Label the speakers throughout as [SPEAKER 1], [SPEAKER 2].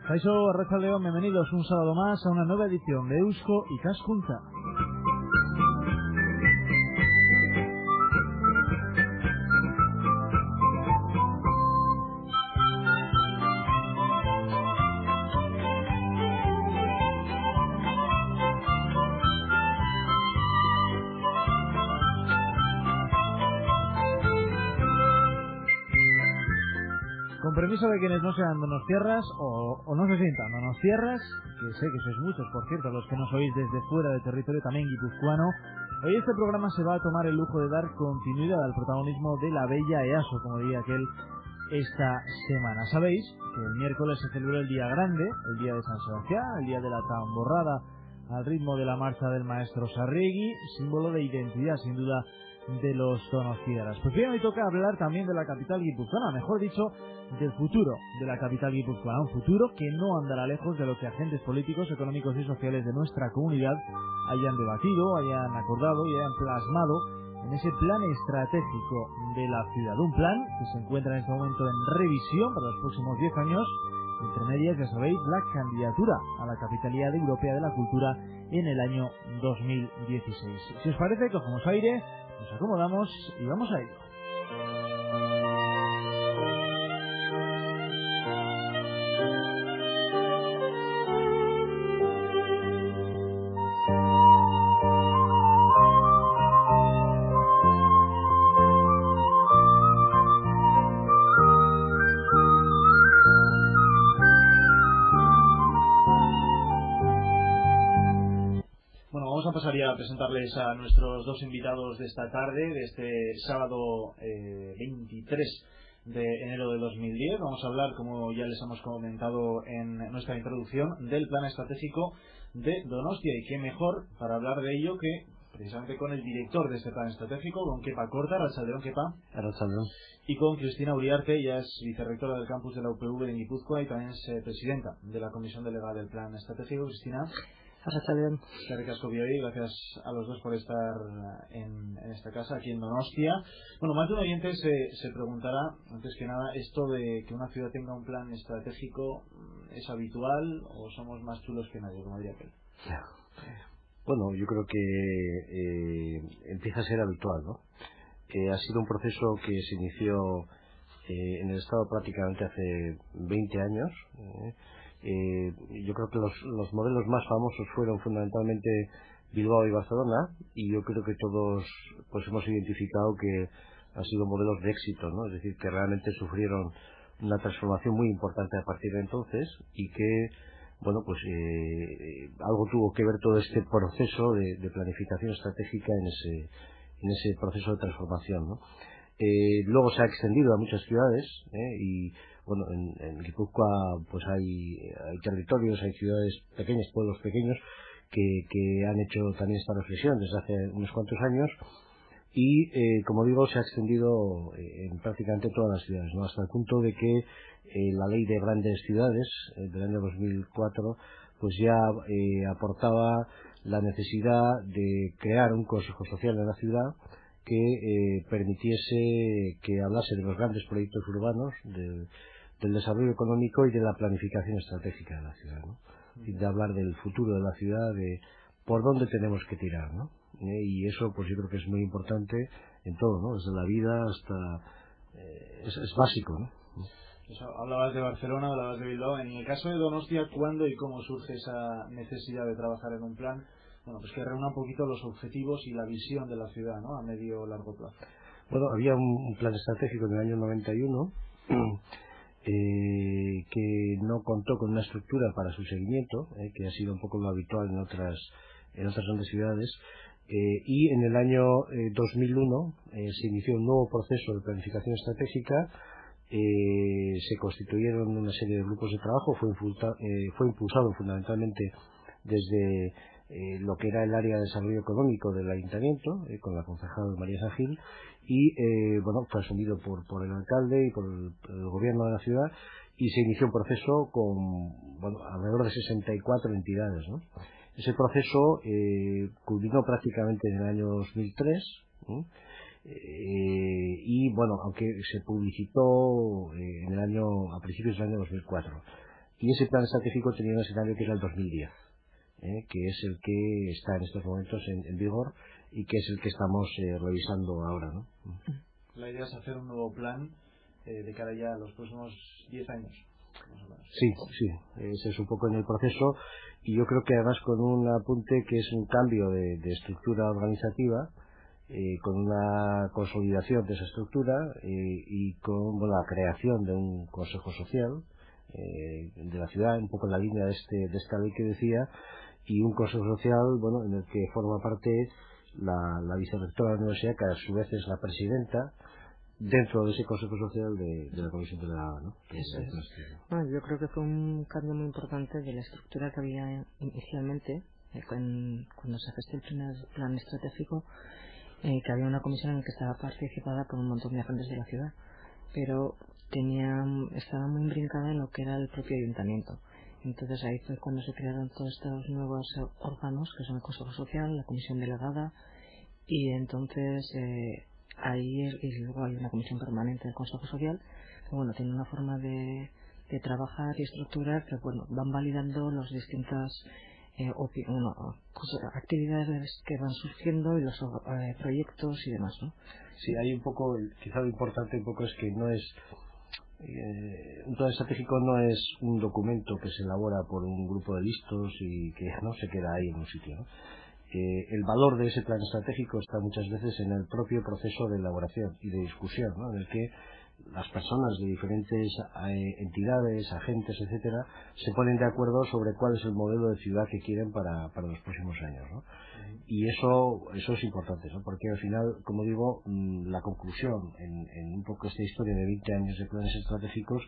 [SPEAKER 1] Kaixo, arratsaldeon, bienvenidos un sábado más a una nueva edición de Eusko Ikaskuntza. Con permiso de quienes no sean donostiarras o no se sientan donostiarras, que sé que sois muchos, por cierto, los que nos oís desde fuera del territorio también guipuzcoano, hoy este programa se va a tomar el lujo de dar continuidad al protagonismo de la bella EASO, como diría aquel, esta semana. Sabéis que el miércoles se celebró el Día Grande, el Día de San Sebastián, el Día de la Tamborrada, al ritmo de la marcha del maestro Sarregui, símbolo de identidad, sin duda, de los donostiarras. Pues bien, hoy toca hablar también de la capital guipuzcoana, mejor dicho, del futuro de la capital guipuzcoana, un futuro que no andará lejos de lo que agentes políticos, económicos y sociales de nuestra comunidad hayan debatido, hayan acordado y hayan plasmado en ese plan estratégico de la ciudad. Un plan que se encuentra en este momento en revisión para los próximos 10 años, entre medias, ya sabéis, la candidatura a la Capitalidad Europea de la Cultura en el año 2016. Si os parece, cogemos aire, nos acomodamos y vamos a ello. Vamos a pasar ya a presentarles a nuestros dos invitados de esta tarde, de este sábado 23 de enero de 2010. Vamos a hablar, como ya les hemos comentado en nuestra introducción, del plan estratégico de Donostia. Y qué mejor para hablar de ello que precisamente con el director de este plan estratégico, con Kepa Corta. Arratsaldeon, Kepa.
[SPEAKER 2] Arratsaldeon.
[SPEAKER 1] Y con Cristina Uriarte, ella es vicerrectora del campus de la UPV en Guipúzcoa y también es presidenta de la comisión delegada del plan estratégico. Cristina.
[SPEAKER 3] Arratsaldeon.
[SPEAKER 1] Gracias a los dos por estar en esta casa, aquí en Donostia. Bueno, más de un oyente se preguntará, antes que nada, esto de que una ciudad tenga un plan estratégico, ¿es habitual o somos más chulos que nadie, como diría aquel?
[SPEAKER 2] Bueno, yo creo que empieza a ser habitual, ¿no? Ha sido un proceso que se inició en el Estado prácticamente hace 20 años. Yo creo que los modelos más famosos fueron fundamentalmente Bilbao y Barcelona, y yo creo que todos pues hemos identificado que han sido modelos de éxito, ¿no? Es decir, que realmente sufrieron una transformación muy importante a partir de entonces, y que bueno, pues algo tuvo que ver todo este proceso de planificación estratégica en ese proceso de transformación, ¿no? Luego se ha extendido a muchas ciudades, y bueno, en Guipúzcoa pues hay territorios, hay ciudades pequeñas, pueblos pequeños que han hecho también esta reflexión desde hace unos cuantos años, y como digo, se ha extendido en prácticamente todas las ciudades, ¿no? Hasta el punto de que la ley de grandes ciudades del año 2004 pues ya aportaba la necesidad de crear un consejo social en la ciudad que permitiese que hablase de los grandes proyectos urbanos, del desarrollo económico y de la planificación estratégica de la ciudad, ¿no? Y de hablar del futuro de la ciudad, de por dónde tenemos que tirar, ¿no? Y eso pues yo creo que es muy importante en todo, ¿no? Desde la vida hasta es básico, ¿no?
[SPEAKER 1] Pues hablabas de Barcelona, hablabas de Bilbao. En el caso de Donostia, ¿cuándo y cómo surge esa necesidad de trabajar en un plan, bueno, pues que reúna un poquito los objetivos y la visión de la ciudad, ¿no? A medio o largo plazo?
[SPEAKER 2] Bueno, había un plan estratégico en el año 91 que no contó con una estructura para su seguimiento, que ha sido un poco lo habitual en otras grandes ciudades, y en el año 2001 se inició un nuevo proceso de planificación estratégica. Se constituyeron una serie de grupos de trabajo, fue impulsado fundamentalmente desde lo que era el área de desarrollo económico del ayuntamiento, con la concejala María San Gil, y bueno, fue asumido por el alcalde y por el gobierno de la ciudad, y se inició un proceso con alrededor de 64 entidades, ¿no? Ese proceso culminó prácticamente en el año 2003, ¿no? Y bueno, aunque se publicitó a principios del año 2004, y ese plan estratégico tenía un escenario que era el 2010, que es el que está en estos momentos en vigor y que es el que estamos revisando ahora, ¿no?
[SPEAKER 1] La idea es hacer un nuevo plan de cara ya a los próximos 10 años, más o menos.
[SPEAKER 2] Sí, ese es un poco en el proceso, y yo creo que además con un apunte que es un cambio de estructura organizativa, con una consolidación de esa estructura y con la creación de un consejo social de la ciudad, un poco en la línea de esta ley que decía, y un consejo social en el que forma parte la vicerrectora de la universidad, que a su vez es la presidenta dentro de ese consejo social de la comisión delegada, ¿no?
[SPEAKER 3] Eso es. Bueno, yo creo que fue un cambio muy importante de la estructura que había inicialmente cuando se gestó el primer plan estratégico, que había una comisión en la que estaba participada por un montón de agentes de la ciudad, pero estaba muy imbrincada en lo que era el propio ayuntamiento. Entonces ahí fue cuando se crearon todos estos nuevos órganos, que son el Consejo Social, la Comisión Delegada, y entonces y luego hay una comisión permanente del Consejo Social, que tiene una forma de trabajar y estructurar que van validando las distintas actividades que van surgiendo y los proyectos y demás, ¿no?
[SPEAKER 2] Sí, hay un poco, quizá lo importante un poco es que no es un plan estratégico, no es un documento que se elabora por un grupo de listos y que no se queda ahí en un sitio, ¿no? El valor de ese plan estratégico está muchas veces en el propio proceso de elaboración y de discusión, ¿no? En el que las personas de diferentes entidades, agentes, etcétera, se ponen de acuerdo sobre cuál es el modelo de ciudad que quieren para los próximos años, ¿no? Y eso es importante, ¿no? Porque al final, como digo, la conclusión en un poco esta historia de 20 años de planes estratégicos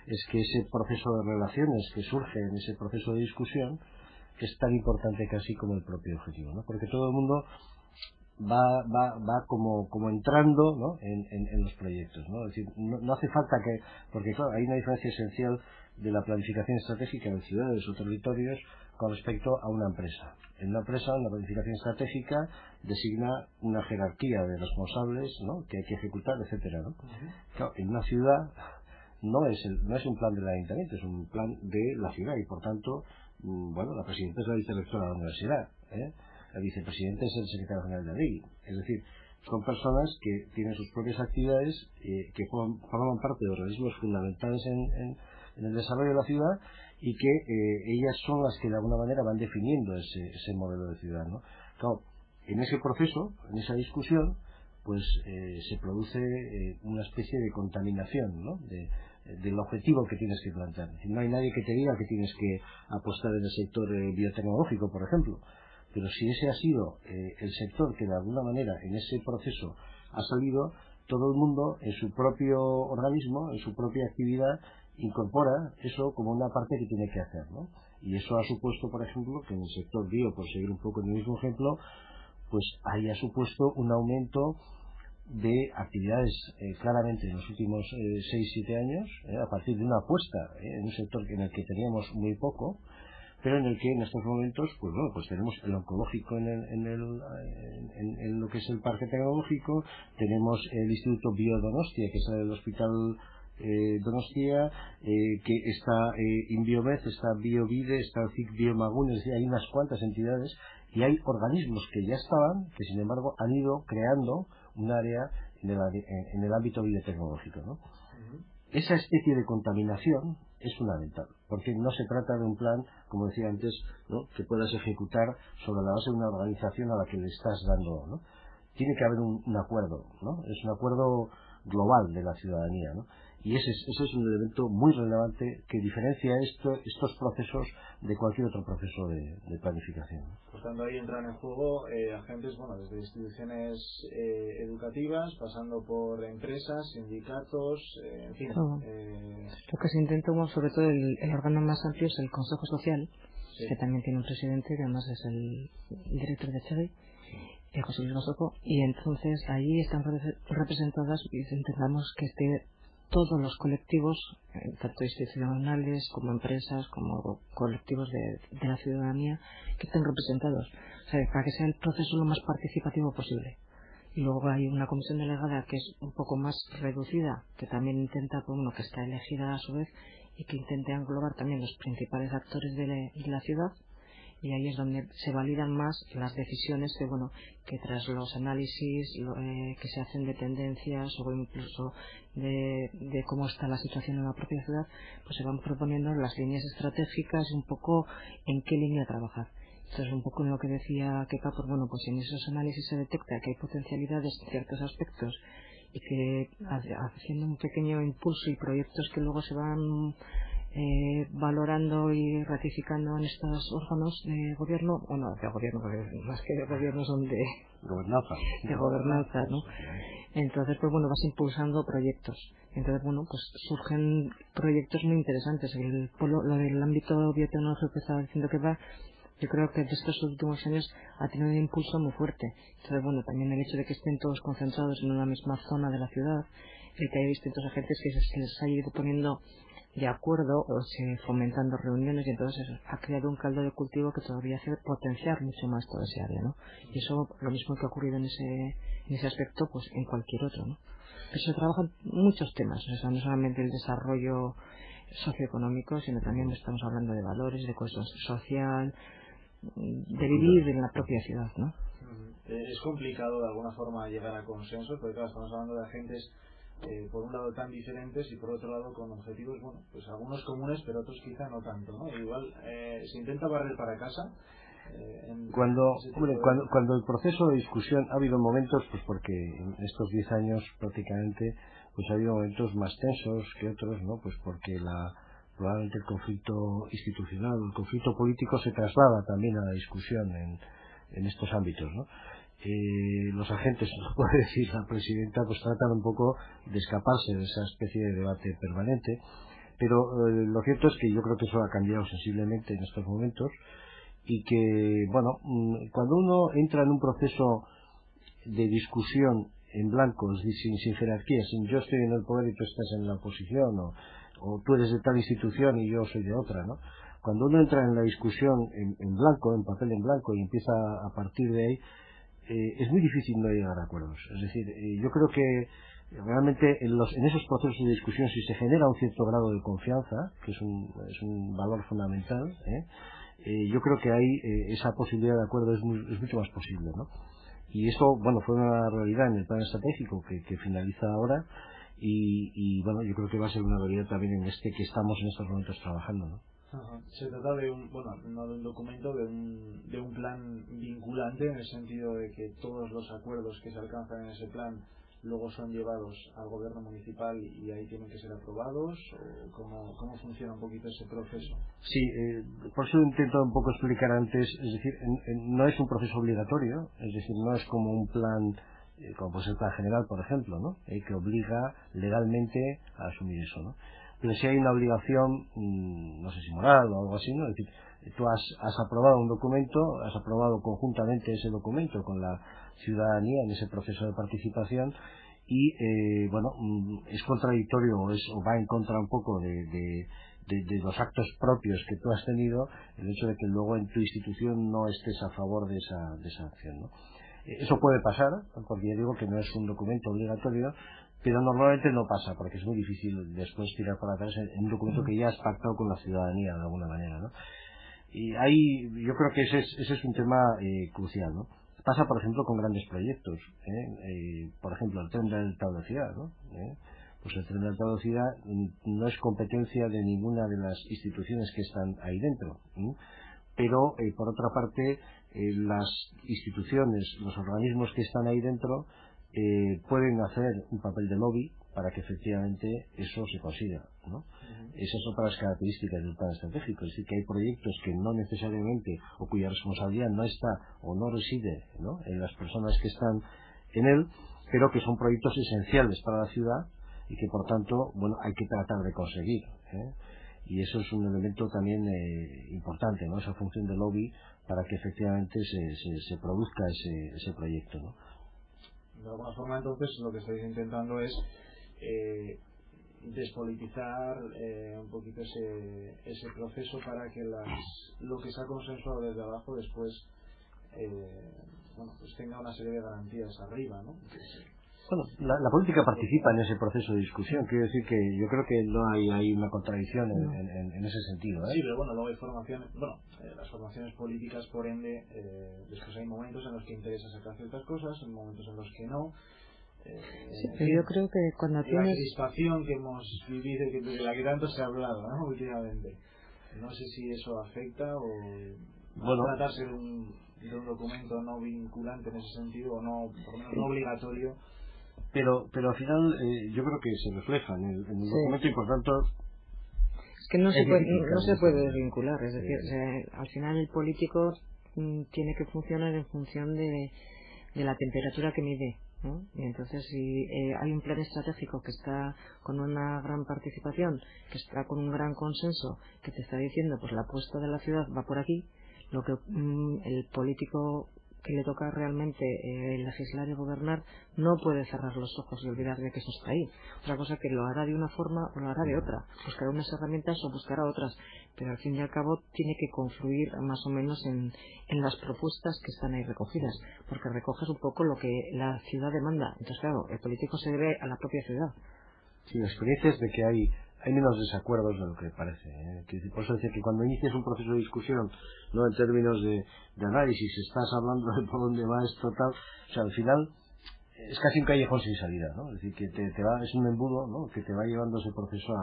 [SPEAKER 2] es que ese proceso de relaciones que surge en ese proceso de discusión es tan importante casi como el propio objetivo, ¿no? Porque todo el mundo va como entrando, ¿no? en los proyectos, ¿no? Es decir, no hace falta porque claro, hay una diferencia esencial de la planificación estratégica en ciudades o territorios con respecto a una empresa. En una empresa, la planificación estratégica designa una jerarquía de responsables, ¿no? Que hay que ejecutar, etcétera, ¿no? Claro, en una ciudad no es un plan del ayuntamiento, es un plan de la ciudad, y por tanto la presidenta es la vicerrectora de la universidad, el vicepresidente es el secretario general de la ley. Es decir, son personas que tienen sus propias actividades, que forman parte de organismos fundamentales en el desarrollo de la ciudad, y que ellas son las que de alguna manera van definiendo ese modelo de ciudad, ¿no? Claro, en ese proceso, en esa discusión, pues se produce una especie de contaminación, ¿no? Del objetivo que tienes que plantear. No hay nadie que te diga que tienes que apostar en el sector biotecnológico, por ejemplo, pero si ese ha sido el sector que de alguna manera en ese proceso ha salido, todo el mundo en su propio organismo, en su propia actividad, incorpora eso como una parte que tiene que hacer, ¿no? Y eso ha supuesto, por ejemplo, que en el sector bio, por seguir un poco en el mismo ejemplo, pues haya supuesto un aumento de actividades claramente en los últimos 6-7 años, a partir de una apuesta en un sector en el que teníamos muy poco, pero en el que en estos momentos pues tenemos el oncológico en lo que es el parque tecnológico, tenemos el Instituto Biodonostia, que es el hospital Donostia, que está Inbiomed, está Biovide, está CIC Biomagun, es decir, hay unas cuantas entidades y hay organismos que ya estaban, que sin embargo han ido creando un área en el ámbito biotecnológico, ¿no? Esa especie de contaminación es fundamental, porque no se trata de un plan, como decía antes, ¿no? Que puedas ejecutar sobre la base de una organización a la que le estás dando, ¿no? Tiene que haber un acuerdo, ¿no? Es un acuerdo global de la ciudadanía, ¿no? Y ese es un elemento muy relevante que diferencia estos procesos de cualquier otro proceso de planificación.
[SPEAKER 1] Pues cuando ahí entran en juego agentes, desde instituciones educativas, pasando por empresas, sindicatos, en fin.
[SPEAKER 3] Lo que se intenta, sobre todo el órgano más amplio es el Consejo Social, sí, que también tiene un presidente, que además es el director de Chevy, José Luis Basoco, y entonces ahí están representadas, y intentamos que esté todos los colectivos, tanto institucionales como empresas, como colectivos de la ciudadanía, que estén representados, o sea, para que sea el proceso lo más participativo posible. Y luego hay una comisión delegada que es un poco más reducida, que también intenta, que está elegida a su vez, y que intente englobar también los principales actores de la ciudad, y ahí es donde se validan más las decisiones que tras los análisis que se hacen de tendencias o incluso de cómo está la situación en la propia ciudad, pues se van proponiendo las líneas estratégicas y un poco en qué línea trabajar. Entonces, un poco en lo que decía Kepa, pues en esos análisis se detecta que hay potencialidades en ciertos aspectos y que haciendo un pequeño impulso y proyectos que luego se van valorando y ratificando en estos órganos de gobierno, de gobierno, porque más que de gobierno son de gobernanza, ¿no? Entonces, vas impulsando proyectos. Entonces, pues surgen proyectos muy interesantes. Lo del ámbito biotecnológico que estaba diciendo que yo creo que de estos últimos años ha tenido un impulso muy fuerte. Entonces, también el hecho de que estén todos concentrados en una misma zona de la ciudad, el que haya distintos agentes que se les haya ido poniendo de acuerdo o fomentando reuniones, y entonces eso ha creado un caldo de cultivo que todavía hace potenciar mucho más toda esa área, ¿no? Y eso, lo mismo que ha ocurrido en ese aspecto, pues en cualquier otro, ¿no? Pero se trabajan muchos temas, o sea, no solamente el desarrollo socioeconómico, sino también estamos hablando de valores, de cohesión social, de vivir en la propia ciudad, ¿no?
[SPEAKER 1] Es complicado de alguna forma llegar a consensos, porque claro, estamos hablando de agentes por un lado tan diferentes y por otro lado con objetivos, pues algunos comunes, pero otros quizá no tanto, ¿no? Igual se intenta barrer para casa.
[SPEAKER 2] Cuando el proceso de discusión ha habido momentos, pues porque en estos 10 años prácticamente pues ha habido momentos más tensos que otros, ¿no? Pues porque probablemente el conflicto institucional, el conflicto político se traslada también a la discusión en estos ámbitos, ¿no? Los agentes, nos puede decir la presidenta, pues tratan un poco de escaparse de esa especie de debate permanente, pero lo cierto es que yo creo que eso ha cambiado sensiblemente en estos momentos, y que, cuando uno entra en un proceso de discusión en blanco, sin jerarquía, sin yo estoy en el poder y tú estás en la oposición, o tú eres de tal institución y yo soy de otra, ¿no? Cuando uno entra en la discusión en blanco, en papel en blanco, y empieza a partir de ahí, es muy difícil no llegar a acuerdos. Es decir, yo creo que realmente en esos procesos de discusión, si se genera un cierto grado de confianza, que es un valor fundamental, yo creo que ahí esa posibilidad de acuerdo es mucho más posible, ¿no? Y eso, fue una realidad en el plan estratégico que finaliza ahora, y yo creo que va a ser una realidad también en este que estamos en estos momentos trabajando, ¿no?
[SPEAKER 1] Ajá. Se trata de no de un documento, de un plan vinculante, en el sentido de que todos los acuerdos que se alcanzan en ese plan luego son llevados al gobierno municipal y ahí tienen que ser aprobados, o cómo funciona un poquito ese proceso.
[SPEAKER 2] Sí, por eso he intentado un poco explicar antes, es decir, no es un proceso obligatorio, es decir, no es como un plan como puede ser el plan general, por ejemplo, ¿no? Que obliga legalmente a asumir eso, ¿no? Pero si hay una obligación, no sé si moral o algo así, ¿no? Es decir, tú has aprobado un documento, has aprobado conjuntamente ese documento con la ciudadanía en ese proceso de participación, y es contradictorio o va en contra un poco de los actos propios que tú has tenido, el hecho de que luego en tu institución no estés a favor de esa acción, ¿no? Eso puede pasar, porque ya digo que no es un documento obligatorio, pero normalmente no pasa, porque es muy difícil después tirar para atrás en un documento que ya has pactado con la ciudadanía de alguna manera, ¿no? Y ahí yo creo que ese es un tema crucial, ¿no? Pasa, por ejemplo, con grandes proyectos, por ejemplo, el tren de alta velocidad, ¿no? Pues el tren de alta velocidad no es competencia de ninguna de las instituciones que están ahí dentro, pero por otra parte las instituciones, los organismos que están ahí dentro pueden hacer un papel de lobby para que efectivamente eso se consiga, ¿no? Esas son otras características del plan estratégico, es decir, que hay proyectos que no necesariamente, o cuya responsabilidad no está o no reside, ¿no?, en las personas que están en él, pero que son proyectos esenciales para la ciudad y que por tanto hay que tratar de conseguir, y eso es un elemento también importante, ¿no?, esa función de lobby para que efectivamente se produzca ese proyecto, ¿no?
[SPEAKER 1] De alguna forma, entonces, lo que estáis intentando es despolitizar un poquito ese proceso para que lo que se ha consensuado desde abajo después pues tenga una serie de garantías arriba, ¿no?
[SPEAKER 2] Bueno, la política participa en ese proceso de discusión. Quiero decir que yo creo que no hay una contradicción en ese sentido, ¿eh?
[SPEAKER 1] Sí, pero bueno, luego hay formaciones, las formaciones políticas, por ende, después hay momentos en los que interesa sacar ciertas cosas, en momentos en los que no.
[SPEAKER 3] Sí, pero yo creo que cuando
[SPEAKER 1] la
[SPEAKER 3] tienes...
[SPEAKER 1] crispación que hemos vivido, de la que tanto se ha hablado, ¿no?, últimamente. No sé si eso afecta o tratarse de un documento no vinculante en ese sentido, o no, por lo menos no obligatorio.
[SPEAKER 2] Pero al final yo creo que se refleja en el documento y por tanto
[SPEAKER 3] es que no se puede desvincular, es decir, al final el político tiene que funcionar en función de la temperatura que mide, ¿no? Y entonces si hay un plan estratégico que está con una gran participación, que está con un gran consenso, que te está diciendo pues la apuesta de la ciudad va por aquí, lo que el político que le toca realmente legislar y gobernar no puede cerrar los ojos y olvidar de que eso está ahí. Otra cosa que lo hará de una forma o lo hará de otra, buscará unas herramientas o buscará otras, pero al fin y al cabo tiene que confluir más o menos en las propuestas que están ahí recogidas, porque recoges un poco lo que la ciudad demanda. Entonces claro, el político se debe a la propia ciudad.
[SPEAKER 2] Sí, la experiencia es de que hay menos desacuerdos de lo que parece, ¿eh? Por eso decir que cuando inicias un proceso de discusión, no en términos de análisis, estás hablando de por dónde va esto, tal, o sea, al final es casi un callejón sin salida, ¿no? Es decir, que es un embudo, ¿no?, que te va llevando ese proceso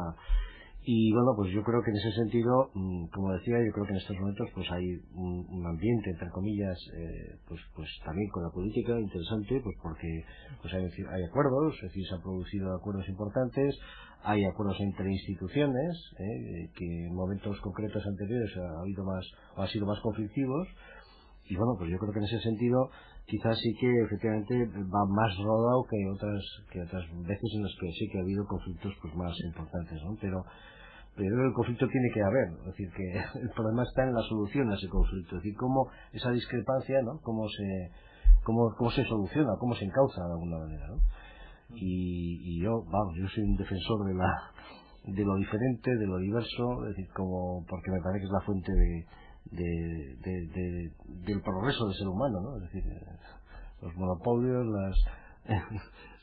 [SPEAKER 2] y bueno, pues yo creo que en ese sentido, como decía, yo creo que en estos momentos pues hay un ambiente, entre comillas, pues también con la política interesante, pues porque pues hay acuerdos, es decir, se han producido acuerdos importantes, hay acuerdos entre instituciones, que en momentos concretos anteriores han sido más conflictivos, y bueno, pues yo creo que en ese sentido quizás sí que efectivamente va más rodado que otras veces en las que sí que ha habido conflictos pues más importantes, ¿no? Pero el conflicto tiene que haber, es decir, que el problema está en la solución a ese conflicto, es decir, cómo esa discrepancia, ¿no?, cómo se soluciona, cómo se encauza de alguna manera, ¿no? Y yo soy un defensor de lo diferente, de lo diverso, es decir, porque me parece que es la fuente del progreso del ser humano, ¿no? Es decir, los monopolios,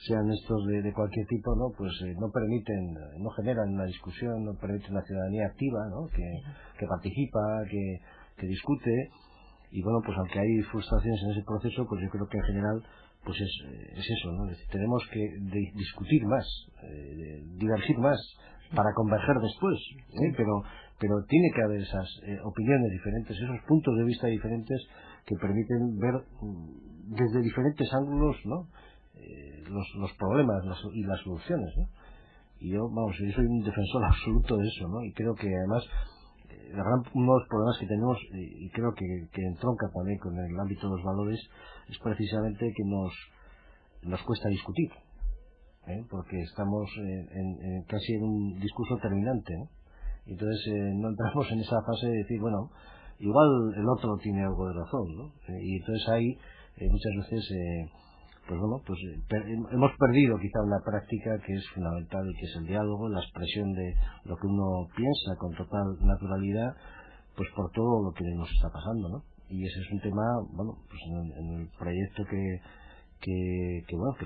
[SPEAKER 2] sean estos de cualquier tipo, ¿no?, pues no generan una discusión, no permiten una ciudadanía activa, ¿no?, que participa, que discute, y bueno, pues aunque hay frustraciones en ese proceso, pues yo creo que en general pues es eso, ¿no? Es decir, tenemos que discutir más, divergir más para converger después, pero tiene que haber esas opiniones diferentes, esos puntos de vista diferentes que permiten ver desde diferentes ángulos, ¿no?, los problemas y las soluciones, ¿no? Y yo soy un defensor absoluto de eso, ¿no? Y creo que además uno de los problemas que tenemos, y creo que entronca también con el ámbito de los valores, es precisamente que nos cuesta discutir, porque estamos casi en un discurso terminante, ¿no? Entonces no entramos en esa fase de decir, bueno, igual el otro tiene algo de razón, ¿no? Y entonces ahí muchas veces hemos perdido quizá una práctica que es fundamental y que es el diálogo, la expresión de lo que uno piensa con total naturalidad, pues por todo lo que nos está pasando, ¿no? Y ese es un tema, pues en el proyecto que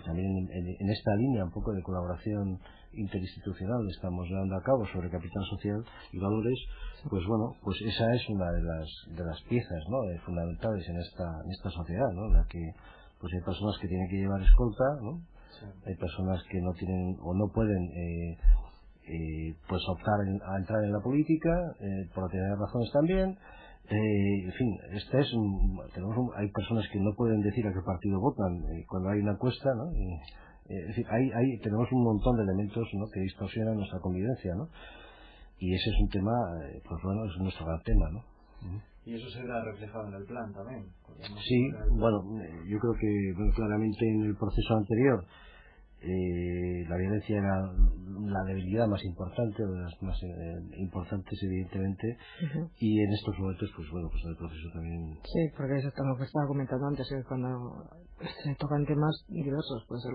[SPEAKER 2] también en esta línea un poco de colaboración interinstitucional estamos llevando a cabo sobre capital social y valores, pues pues esa es una de las piezas, ¿no?, fundamentales en esta sociedad, ¿no?, en la que pues hay personas que tienen que llevar escolta, ¿no? Sí. Hay personas que no tienen o no pueden pues optar a entrar en la política por tener razones también. En fin, hay personas que no pueden decir a qué partido votan cuando hay una encuesta, ¿no? Es decir, tenemos un montón de elementos, ¿no?, que distorsionan nuestra convivencia, ¿no? Y ese es un tema, es nuestro gran tema, ¿no?
[SPEAKER 1] Y eso se verá reflejado en el plan también.
[SPEAKER 2] Sí, yo creo que claramente en el proceso anterior la violencia era la debilidad más importante, o de las más importantes evidentemente, y en estos momentos pues en el proceso también.
[SPEAKER 3] Sí, porque eso es lo que estaba comentando antes, que cuando se tocan temas diversos, puede ser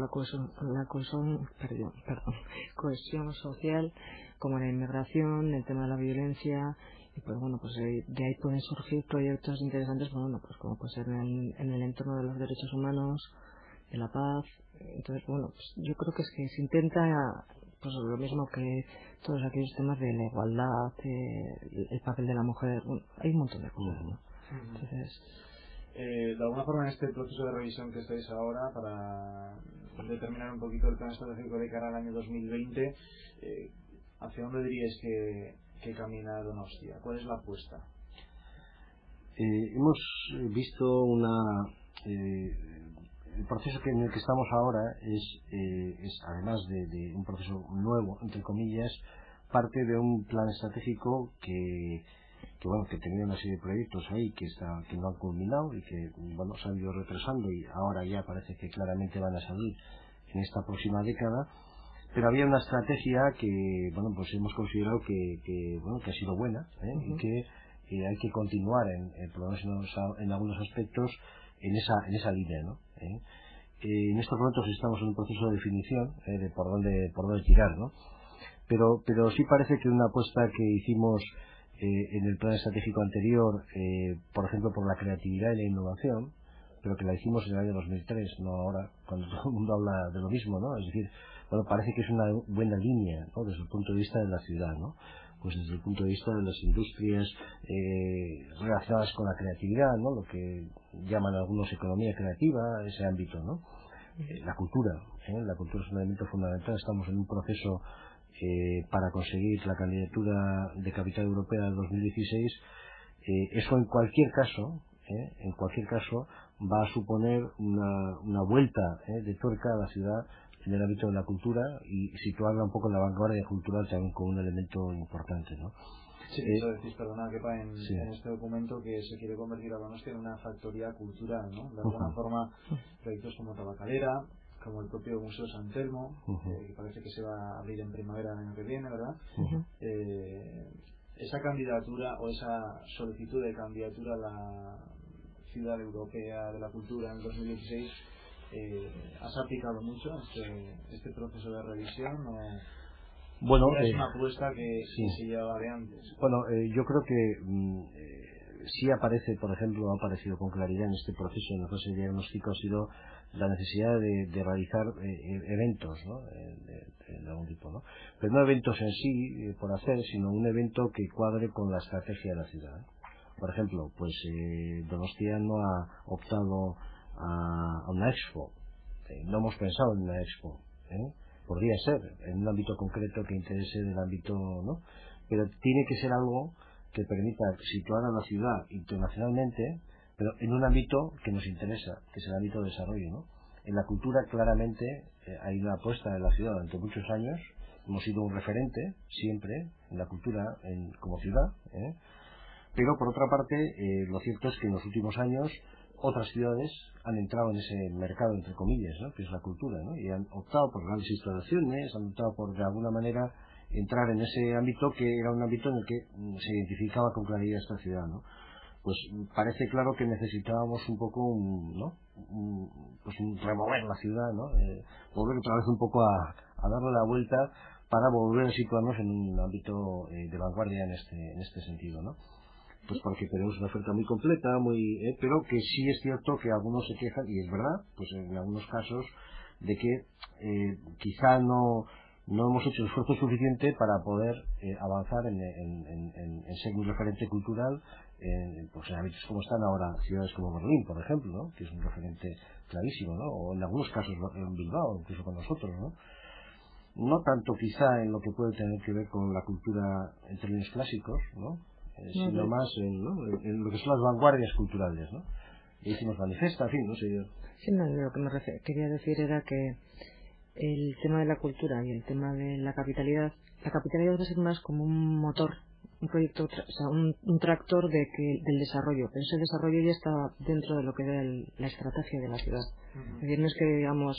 [SPEAKER 3] cohesión social, como la inmigración, el tema de la violencia, y pues de ahí pueden surgir proyectos interesantes, pues como puede ser en el entorno de los derechos humanos, de la paz. Entonces, bueno, pues yo creo que es que se intenta, pues lo mismo que todos aquellos temas de la igualdad, el papel de la mujer, bueno, hay un montón de cosas, ¿no? Entonces,
[SPEAKER 1] de alguna forma, en este proceso de revisión que estáis ahora para determinar un poquito el plan estratégico de cara al año 2020, ¿hacia dónde diríais que camina Donostia? ¿Cuál es la apuesta?
[SPEAKER 2] Hemos visto el proceso en el que estamos ahora es además de un proceso nuevo, entre comillas, parte de un plan estratégico que tenía una serie de proyectos ahí que no han culminado y que se han ido retrasando, y ahora ya parece que claramente van a salir en esta próxima década. Pero había una estrategia que hemos considerado que ha sido buena, y que hay que continuar por lo menos en algunos aspectos en esa línea, ¿no? En estos momentos estamos en un proceso de definición de por dónde tirar, ¿no? Pero sí parece que una apuesta que hicimos en el plan estratégico anterior, por ejemplo por la creatividad y la innovación, pero que la hicimos en el año 2003, no ahora, cuando todo el mundo habla de lo mismo, ¿no? Es decir, parece que es una buena línea, ¿no? Desde el punto de vista de la ciudad, ¿no? Pues desde el punto de vista de las industrias relacionadas con la creatividad, ¿no? Lo que llaman algunos economía creativa, ese ámbito, ¿no? La cultura es un elemento fundamental. Estamos en un proceso para conseguir la candidatura de Capital Europea del 2016. Eso en cualquier caso va a suponer una vuelta de tuerca a la ciudad en el ámbito de la cultura, y situarla un poco en la vanguardia cultural también como un elemento importante, ¿no?
[SPEAKER 1] Sí, eso decís, perdona, Kepa, en este documento, que se quiere convertir a Donostia en una factoría cultural, ¿no? De alguna forma, proyectos como Tabacalera, como el propio Museo San Telmo, que parece que se va a abrir en primavera del año que viene, ¿verdad? Esa candidatura o esa solicitud de candidatura a la Ciudad Europea de la Cultura en el 2016, ¿has aplicado mucho este proceso de revisión? ¿O es una apuesta que se llevaba de antes?
[SPEAKER 2] Yo creo que sí aparece, por ejemplo, ha aparecido con claridad en este proceso, en la fase de diagnóstico, ha sido la necesidad de realizar eventos, ¿no? de algún tipo, ¿no? Pero no eventos en sí por hacer, sino un evento que cuadre con la estrategia de la ciudad, ¿eh? Por ejemplo, pues Donostia no ha optado a una expo, no hemos pensado en una expo, podría ser en un ámbito concreto que interese del ámbito, ¿no? Pero tiene que ser algo que permita situar a la ciudad internacionalmente, pero en un ámbito que nos interesa, que es el ámbito de desarrollo, ¿no? En la cultura claramente hay una apuesta de la ciudad durante muchos años, hemos sido un referente siempre en la cultura como ciudad, pero por otra parte lo cierto es que en los últimos años otras ciudades han entrado en ese mercado, entre comillas, ¿no? Que es la cultura, ¿no? Y han optado por grandes instalaciones, han optado por de alguna manera entrar en ese ámbito, que era un ámbito en el que se identificaba con claridad esta ciudad, ¿no? Pues parece claro que necesitábamos un poco remover la ciudad, ¿no? Volver otra vez un poco a darle la vuelta para volver a situarnos en un ámbito de vanguardia en este sentido, ¿no? Pues porque tenemos una oferta muy completa, pero que sí es cierto que algunos se quejan, y es verdad, pues en algunos casos, de que quizá no hemos hecho el esfuerzo suficiente para poder avanzar en ser un referente cultural, pues en hábitos como están ahora ciudades como Berlín, por ejemplo, ¿no? Que es un referente clarísimo, ¿no? O en algunos casos en Bilbao, incluso con nosotros, ¿no? No tanto quizá en lo que puede tener que ver con la cultura en términos clásicos, ¿no? Sino más en lo que son las vanguardias culturales, ¿no? Y hicimos manifesta, en fin, no sé yo.
[SPEAKER 3] Sí, no, lo que quería decir era que el tema de la cultura y el tema de la capitalidad va a ser más como un motor, un proyecto, o sea, un tractor del desarrollo, pero ese desarrollo ya está dentro de lo que era la estrategia de la ciudad. Es decir, no es que digamos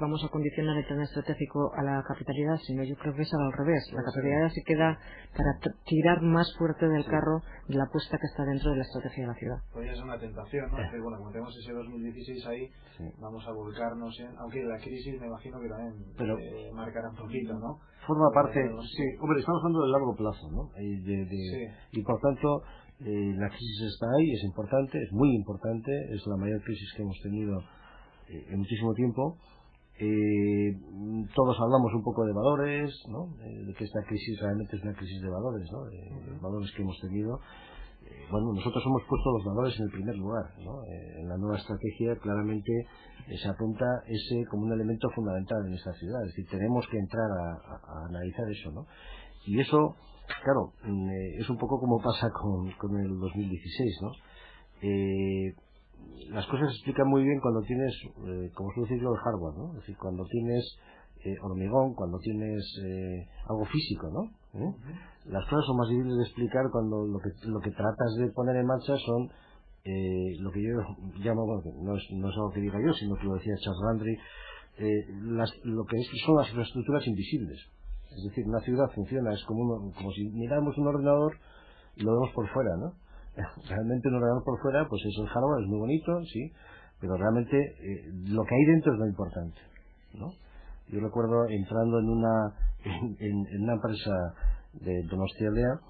[SPEAKER 3] vamos a condicionar el plan estratégico a la capitalidad, sino yo creo que es al revés. La capitalidad se queda para tirar más fuerte del carro de la apuesta que está dentro de la estrategia de la ciudad.
[SPEAKER 1] Podría ser una tentación, ¿no? Decir, bueno, como tenemos ese 2016 ahí, vamos a volcarnos aunque la crisis me imagino que también marcará un poquito, ¿no?
[SPEAKER 2] Forma parte, hombre, estamos hablando de largo plazo, ¿no? Y por tanto, la crisis está ahí, es importante, es muy importante, es la mayor crisis que hemos tenido en muchísimo tiempo. Todos hablamos un poco de valores, ¿no? De que esta crisis realmente es una crisis de valores, ¿no? Valores que hemos tenido. Bueno, nosotros hemos puesto los valores en el primer lugar, ¿no? En la nueva estrategia claramente se apunta ese como un elemento fundamental en esta ciudad, es decir, tenemos que entrar a analizar eso, ¿no? Y eso, claro, es un poco como pasa con el 2016, ¿no? Las cosas se explican muy bien cuando tienes, como suelo decirlo, el hardware, ¿no? Es decir, cuando tienes hormigón, cuando tienes algo físico, ¿no? Las cosas son más difíciles de explicar cuando lo que tratas de poner en marcha son lo que yo llamo, bueno, que no es algo que diga yo, sino que lo decía Charles Landry, lo que son las infraestructuras invisibles. Es decir, una ciudad funciona, es como si miráramos un ordenador y lo vemos por fuera, ¿no? Realmente un ordenador por fuera, pues es el hardware, es muy bonito, sí, pero realmente lo que hay dentro es lo importante, ¿no? Yo recuerdo entrando en una empresa de Donostialdea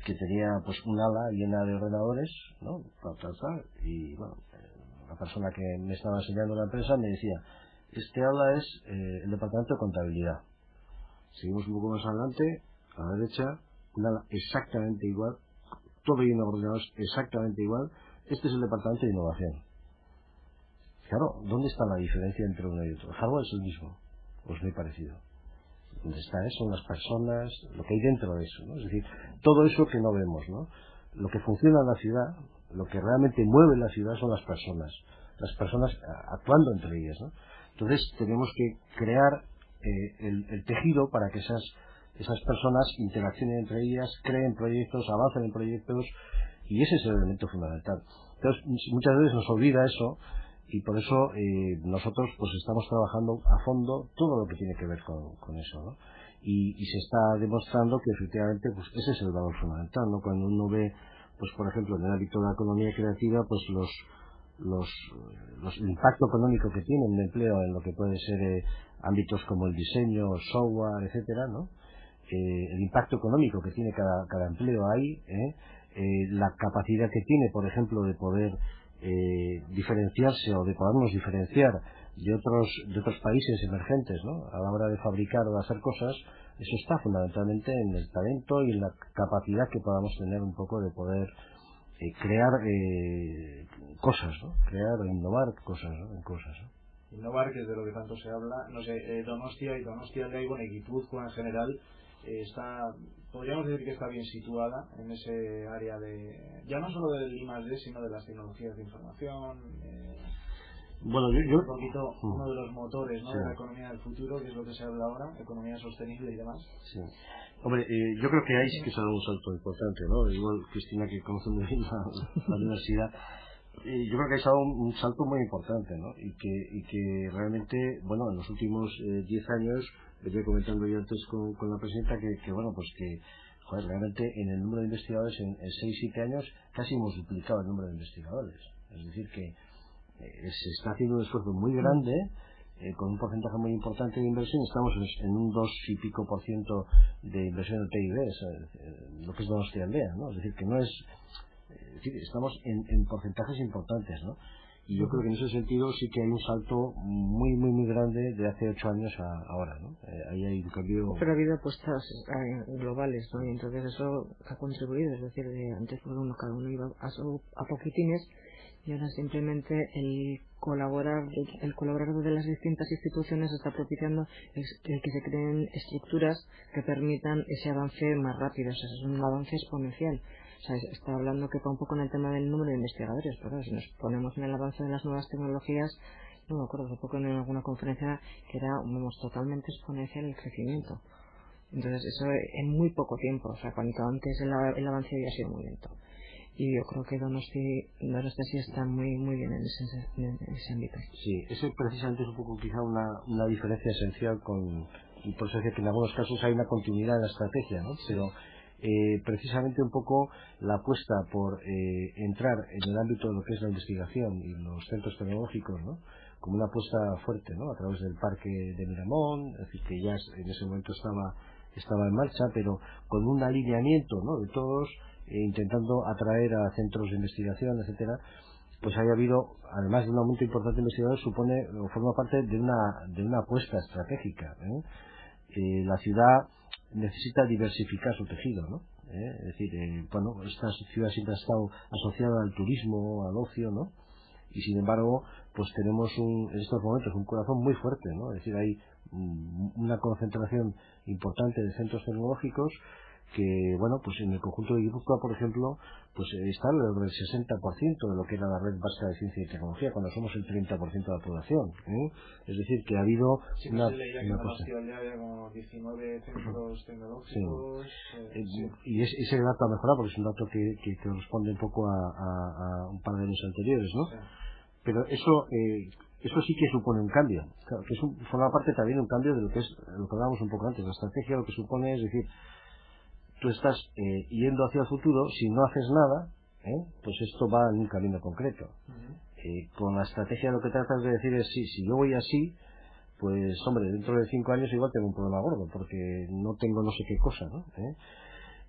[SPEAKER 2] que tenía pues un ala llena de ordenadores, ¿no? Y bueno, la persona que me estaba enseñando la empresa me decía, este ala es el departamento de contabilidad. Seguimos un poco más adelante, a la derecha, un ala exactamente igual, todo lleno de ordenadores exactamente igual. Este es el departamento de innovación. Claro, ¿dónde está la diferencia entre uno y otro? El hardware es el mismo, o es muy parecido. Donde está eso, las personas, lo que hay dentro de eso, ¿no? Es decir, todo eso que no vemos, ¿no? Lo que funciona en la ciudad, lo que realmente mueve la ciudad son las personas actuando entre ellas, ¿no? Entonces tenemos que crear el tejido para que esas personas interaccionen entre ellas, creen proyectos, avancen en proyectos, y ese es el elemento fundamental. Entonces muchas veces nos olvida eso, y por eso nosotros pues estamos trabajando a fondo todo lo que tiene que ver con eso, ¿no? Y se está demostrando que efectivamente pues ese es el valor fundamental, ¿no? Cuando uno ve, pues por ejemplo en el ámbito de la economía creativa, pues el impacto económico que tiene un empleo en lo que puede ser ámbitos como el diseño, software, etcétera, ¿no? El impacto económico que tiene cada empleo ahí, la capacidad que tiene, por ejemplo, de poder diferenciarse o de podernos diferenciar de otros países emergentes, ¿no? A la hora de fabricar o de hacer cosas, eso está fundamentalmente en el talento y en la capacidad que podamos tener un poco de poder crear cosas, ¿no? Crear o innovar cosas, ¿no? En cosas, ¿no?
[SPEAKER 1] Innovar, que es de lo que tanto se habla, no sé, Donostia y Donostialdea y Guipúzcoa en general podríamos decir que está bien situada en ese área de, ya no solo del I+D, sino de las tecnologías de información,
[SPEAKER 2] bueno,
[SPEAKER 1] un poquito uno de los motores, ¿no?
[SPEAKER 2] Sí.
[SPEAKER 1] De la economía del futuro, que es lo que se habla ahora, economía sostenible y demás.
[SPEAKER 2] Sí. Hombre, yo creo que ahí sí que se ha dado un salto importante, ¿no? Igual Cristina, que conoce muy bien la universidad, yo creo que ha dado un salto muy importante, ¿no? Y que realmente, bueno, en los últimos 10 años, venía comentando yo antes con la presidenta que bueno, pues que, joder, realmente en el número de investigadores en 6-7 años casi hemos duplicado el número de investigadores. Es decir, que se está haciendo un esfuerzo muy grande, con un porcentaje muy importante de inversión. Estamos en un 2 y pico % de inversión en PIB, lo que es Donostialdea, ¿no? Es decir, que no es... Es decir, estamos en porcentajes importantes, ¿no? Y yo creo que en ese sentido sí que hay un salto muy, muy, muy grande de hace 8 años a ahora, ¿no? Ahí hay un cambio...
[SPEAKER 3] Pero ha habido apuestas globales, ¿no? Y entonces eso ha contribuido, es decir, antes cada uno iba a poquitines, y ahora simplemente el colaborar de las distintas instituciones está propiciando el que se creen estructuras que permitan ese avance más rápido. O sea, es un avance exponencial. O sea, está hablando que va un poco en el tema del número de investigadores, pero claro, si nos ponemos en el avance de las nuevas tecnologías, no me acuerdo, hace poco en alguna conferencia que era, vamos, totalmente exponencial el crecimiento. Entonces eso en muy poco tiempo, o sea, cuanto antes el avance había sido muy lento. Y yo creo que Donosti sí está muy muy bien en ese ámbito.
[SPEAKER 2] Sí, ese precisamente es un poco quizá una diferencia esencial y por eso decía que en algunos casos hay una continuidad en la estrategia, ¿no? Pero precisamente un poco la apuesta por entrar en el ámbito de lo que es la investigación y los centros tecnológicos, ¿no? Como una apuesta fuerte, ¿no? A través del parque de Miramón, es decir, que ya en ese momento estaba en marcha, pero con un alineamiento, ¿no? De todos, intentando atraer a centros de investigación, etcétera. pues haya habido, además de un aumento importante de investigadores, supone o forma parte de una apuesta estratégica. La ciudad necesita diversificar su tejido, ¿no? Es decir, esta ciudad siempre ha estado asociada al turismo, al ocio, ¿no? Y sin embargo, pues tenemos en estos momentos un corazón muy fuerte, ¿no? Es decir, hay una concentración importante de centros tecnológicos que, bueno, pues en el conjunto de Guipúzcoa, por ejemplo, pues está alrededor del 60% de lo que era la red vasca de ciencia y tecnología, cuando somos el 30% de la población. Es decir, que ha habido
[SPEAKER 1] sí,
[SPEAKER 2] una
[SPEAKER 1] leía que en la
[SPEAKER 2] cosa.
[SPEAKER 1] ciudad había como 19 centros tecnológicos.
[SPEAKER 2] Sí. Y ese dato ha mejorado, porque es un dato que corresponde un poco a un par de años anteriores, ¿no?
[SPEAKER 1] Sí.
[SPEAKER 2] Pero eso sí que supone un cambio. Claro, que forma parte también de un cambio de lo que es lo que hablábamos un poco antes. La estrategia lo que supone es decir, tú estás yendo hacia el futuro, si no haces nada, pues esto va en un camino concreto. Con la estrategia lo que tratas de decir es, sí, si yo voy así, pues hombre, dentro de 5 años igual tengo un problema gordo, porque no tengo no sé qué cosa, ¿no?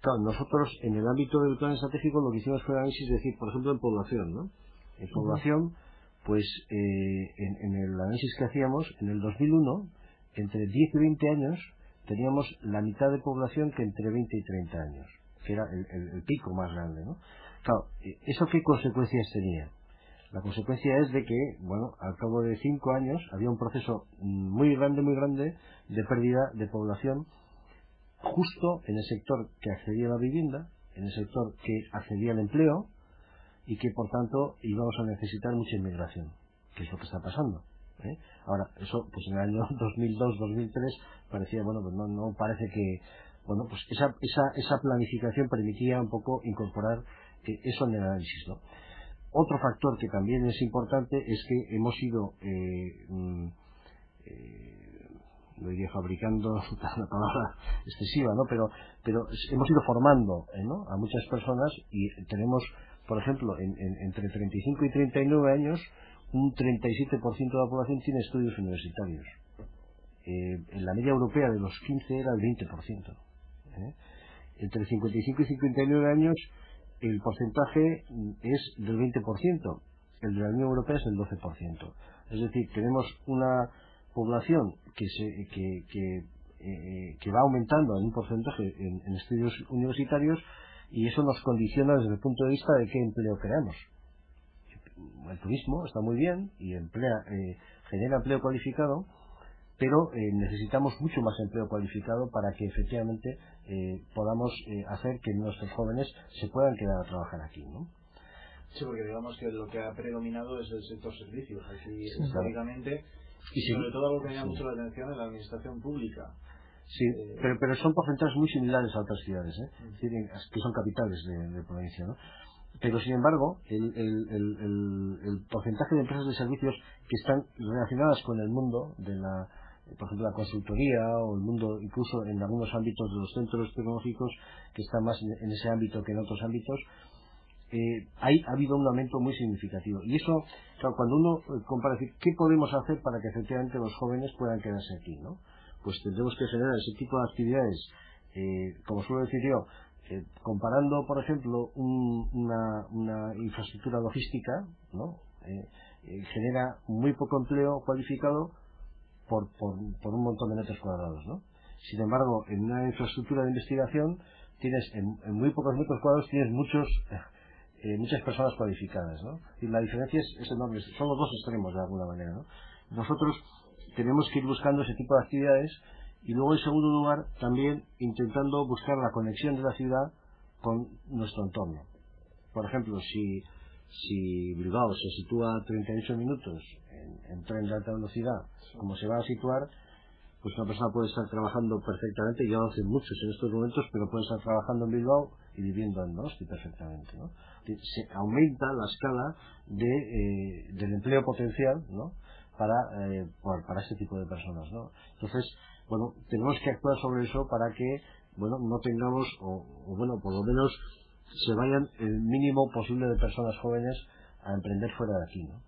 [SPEAKER 2] Claro, nosotros en el ámbito del plan estratégico lo que hicimos fue análisis, es decir, por ejemplo, en población, ¿no? En población, pues en el análisis que hacíamos, en el 2001, entre 10 y 20 años, teníamos la mitad de población que entre 20 y 30 años, que era el pico más grande, ¿no? Claro, ¿eso qué consecuencias tenía? La consecuencia es de que, bueno, al cabo de 5 años había un proceso muy grande de pérdida de población justo en el sector que accedía a la vivienda, en el sector que accedía al empleo, y que por tanto íbamos a necesitar mucha inmigración, que es lo que está pasando. Ahora, eso pues en el año 2002-2003 parecía, bueno, pues no parece que, bueno, pues esa planificación permitía un poco incorporar eso en el análisis, ¿no? Otro factor que también es importante es que hemos ido lo diría fabricando una palabra excesiva, ¿no? Pero hemos ido formando, ¿no?, a muchas personas, y tenemos, por ejemplo, entre 35 y 39 años, un 37% de la población tiene estudios universitarios. En la media europea de los 15 era el 20%. Entre 55 y 59 años el porcentaje es del 20%, el de la Unión Europea es del 12%. Es decir, tenemos una población que va aumentando en un porcentaje en estudios universitarios, y eso nos condiciona desde el punto de vista de qué empleo creamos. El turismo está muy bien y genera empleo cualificado, pero necesitamos mucho más empleo cualificado para que efectivamente podamos hacer que nuestros jóvenes se puedan quedar a trabajar aquí, ¿no?
[SPEAKER 1] Sí, porque digamos que lo que ha predominado es el sector servicios aquí históricamente, y sobre todo algo que me llama mucho la atención en la administración pública.
[SPEAKER 2] Sí, pero son porcentajes muy similares a otras ciudades, es decir, que son capitales de provincia, ¿no? Pero sin embargo, el porcentaje de empresas de servicios que están relacionadas con el mundo de por ejemplo, la consultoría, o el mundo, incluso en algunos ámbitos de los centros tecnológicos, que están más en ese ámbito que en otros ámbitos, ha habido un aumento muy significativo. Y eso, claro, cuando uno compara, ¿qué podemos hacer para que efectivamente los jóvenes puedan quedarse aquí, ¿no? Pues tendremos que generar ese tipo de actividades, como suelo decir yo, comparando, por ejemplo, una infraestructura logística, ¿no? Genera muy poco empleo cualificado por un montón de metros cuadrados, ¿no? Sin embargo, en una infraestructura de investigación tienes en muy pocos metros cuadrados tienes muchas personas cualificadas, ¿no? Y la diferencia es enorme. Son los dos extremos de alguna manera, ¿no? Nosotros tenemos que ir buscando ese tipo de actividades, y luego, en segundo lugar, también intentando buscar la conexión de la ciudad con nuestro entorno. Por ejemplo, si Bilbao se sitúa a 38 minutos en tren de alta velocidad, como se va a situar, pues una persona puede estar trabajando perfectamente, ya lo hacen muchos en estos momentos, pero puede estar trabajando en Bilbao y viviendo en Donosti perfectamente, ¿no? Se aumenta la escala del empleo potencial, ¿no?, para este tipo de personas, ¿no? Entonces, bueno, tenemos que actuar sobre eso para que, bueno, no tengamos, o bueno, por lo menos se vayan el mínimo posible de personas jóvenes a emprender fuera de aquí, ¿no?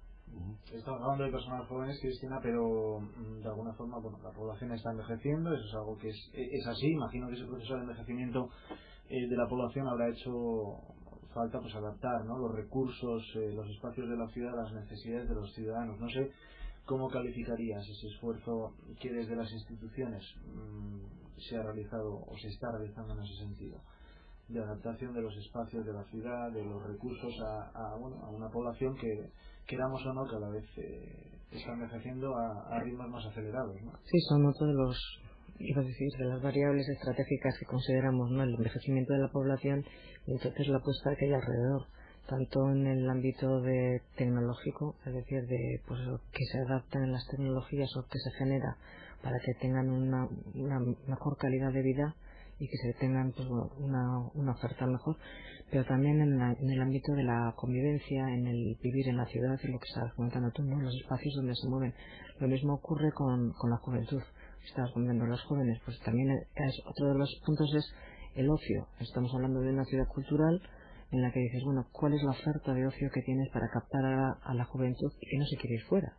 [SPEAKER 1] Estamos hablando de personas jóvenes, Cristina, pero de alguna forma, bueno, la población está envejeciendo, eso es algo que es así. Imagino que ese proceso de envejecimiento de la población habrá hecho falta pues adaptar, ¿no?, los recursos, los espacios de la ciudad a las necesidades de los ciudadanos. No sé cómo calificarías ese esfuerzo que desde las instituciones se ha realizado o se está realizando en ese sentido, de adaptación de los espacios de la ciudad, de los recursos a una población que, queramos o no, cada vez está envejeciendo a ritmos más acelerados, ¿no?
[SPEAKER 3] Sí, son otro de de las variables estratégicas que consideramos, ¿no?, el envejecimiento de la población y entonces la apuesta que hay alrededor, tanto en el ámbito tecnológico, es decir, que se adapten las tecnologías o que se genera para que tengan una mejor calidad de vida y que se tengan una oferta mejor, pero también en el ámbito de la convivencia, en el vivir en la ciudad, y lo que estabas comentando tú, ¿no?, los espacios donde se mueven. Lo mismo ocurre con la juventud. Estabas comentando los jóvenes, pues también otro de los puntos es el ocio. Estamos hablando de una ciudad cultural en la que dices, bueno, ¿cuál es la oferta de ocio que tienes para captar a la juventud y que no se quiere ir fuera?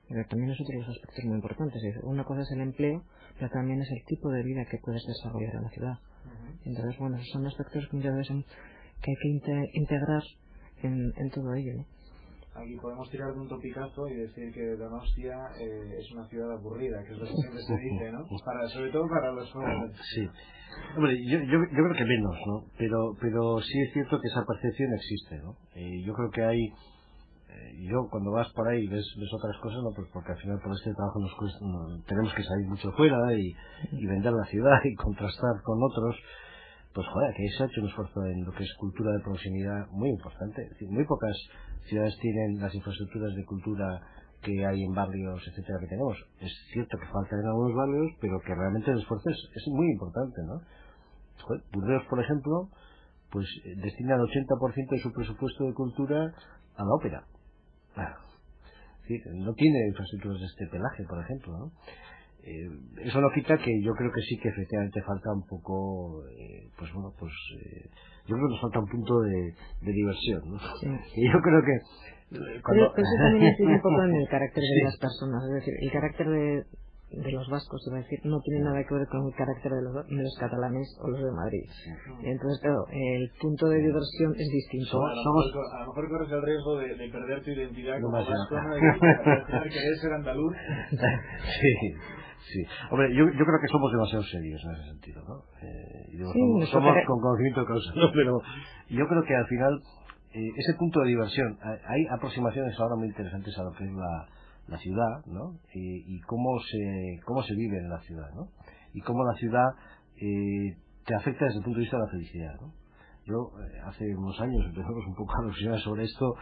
[SPEAKER 3] Porque también es otro de los aspectos muy importantes. Una cosa es el empleo, pero también es el tipo de vida que puedes desarrollar en la ciudad. Entonces, bueno, esos son aspectos que muchas veces que hay que integrar en todo ello, ¿no?
[SPEAKER 1] Aquí podemos tirar de un topicazo y decir que Donostia es una ciudad aburrida, que es lo que siempre se dice, ¿no? Sobre todo para los jóvenes.
[SPEAKER 2] Sí. Hombre, yo creo que menos, ¿no? Pero sí es cierto que esa percepción existe, ¿no? Yo creo que hay... yo cuando vas por ahí ves otras cosas, ¿no? Pues porque al final por este trabajo tenemos que salir mucho fuera y vender la ciudad y contrastar con otros. Pues joder, que se ha hecho un esfuerzo en lo que es cultura de proximidad muy importante. Es decir, muy pocas ciudades tienen las infraestructuras de cultura que hay en barrios, etcétera, que tenemos. Es cierto que faltan en algunos barrios, pero que realmente el esfuerzo es muy importante, ¿no? Joder, Burdeos, por ejemplo, pues destina el 80% de su presupuesto de cultura a la ópera. Es decir, no tiene infraestructuras de este pelaje, por ejemplo, ¿no? Eso no quita que yo creo que sí que efectivamente falta un poco, yo creo que nos falta un punto de diversión, ¿no?
[SPEAKER 3] Sí.
[SPEAKER 2] Y yo creo que
[SPEAKER 3] pero eso también influye un poco en el carácter de
[SPEAKER 2] sí.
[SPEAKER 3] las personas, es decir, el carácter de los vascos, iba a decir, no tiene nada que ver con el carácter de los catalanes o los de Madrid. Entonces, claro, el punto de diversión es distinto.
[SPEAKER 1] A lo mejor corres el riesgo de perder tu identidad como vasco, ¿no? De tener que ser andaluz.
[SPEAKER 2] Sí. Hombre, yo creo que somos demasiado serios en ese sentido, ¿no? Somos con conocimiento de causa, ¿no? Pero yo creo que al final ese punto de diversión, hay aproximaciones ahora muy interesantes a lo que es la ciudad, ¿no? Y cómo se vive en la ciudad, ¿no? Y cómo la ciudad te afecta desde el punto de vista de la felicidad, ¿no? Yo hace unos años empezamos un poco a reflexionar sobre esto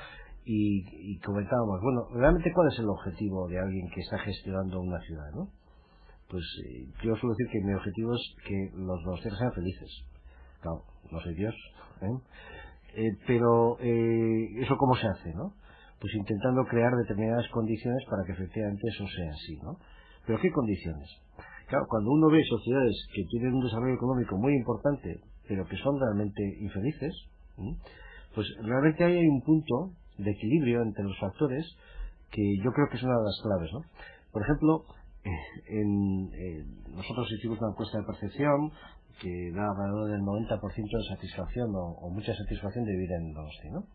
[SPEAKER 2] y comentábamos, bueno, realmente ¿cuál es el objetivo de alguien que está gestionando una ciudad, ¿no? Pues yo suelo decir que mi objetivo es que los donostiarras sean felices. Claro, no soy Dios, pero ¿eso cómo se hace, no? Pues intentando crear determinadas condiciones para que efectivamente eso sea así, ¿no? ¿Pero qué condiciones? Claro, cuando uno ve sociedades que tienen un desarrollo económico muy importante, pero que son realmente infelices, pues realmente ahí hay un punto de equilibrio entre los factores que yo creo que es una de las claves, ¿no? Por ejemplo, nosotros hicimos una encuesta de percepción que da alrededor del 90% de satisfacción o mucha satisfacción de vivir en Donosti, ¿no?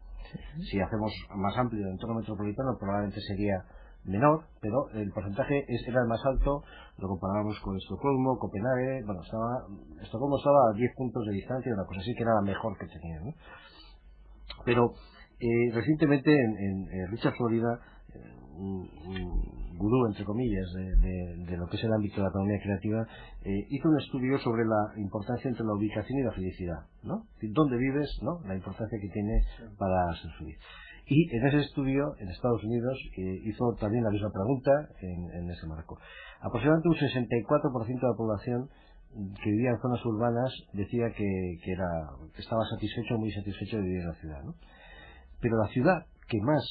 [SPEAKER 2] Si hacemos más amplio el entorno metropolitano probablemente sería menor, pero el porcentaje era el más alto. Lo comparábamos con Estocolmo, Copenhague. Bueno, Estocolmo estaba a 10 puntos de distancia, una cosa así que era la mejor que tenía, ¿no? Pero recientemente en Richard Florida, un gurú, entre comillas, de lo que es el ámbito de la economía creativa, hizo un estudio sobre la importancia entre la ubicación y la felicidad, ¿no? ¿Dónde vives, no? La importancia que tiene para ser feliz. Y en ese estudio, en Estados Unidos, hizo también la misma pregunta en ese marco. Aproximadamente un 64% de la población que vivía en zonas urbanas decía que estaba satisfecho, muy satisfecho de vivir en la ciudad, ¿no? Pero la ciudad que más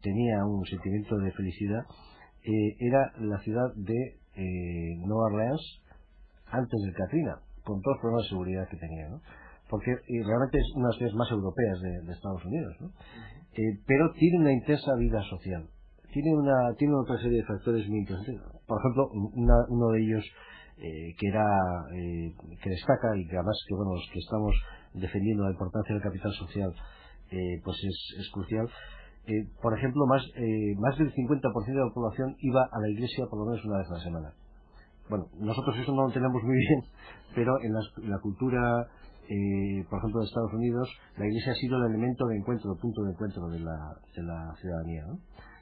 [SPEAKER 2] tenía un sentimiento de felicidad era la ciudad de Nueva Orleans antes del Katrina, con todos los problemas de seguridad que tenía, ¿no? Porque realmente es una de las ciudades más europeas de Estados Unidos, ¿no? Pero tiene una intensa vida social, tiene otra serie de factores muy interesantes. Por ejemplo, uno de ellos que destaca y que además que bueno, los que estamos defendiendo la importancia del capital social pues es crucial. Por ejemplo, más del 50% de la población iba a la iglesia por lo menos una vez a la semana. Bueno, nosotros eso no lo tenemos muy bien, pero en la cultura, por ejemplo, de Estados Unidos, la iglesia ha sido el elemento de encuentro, el punto de encuentro de la ciudadanía, ¿no?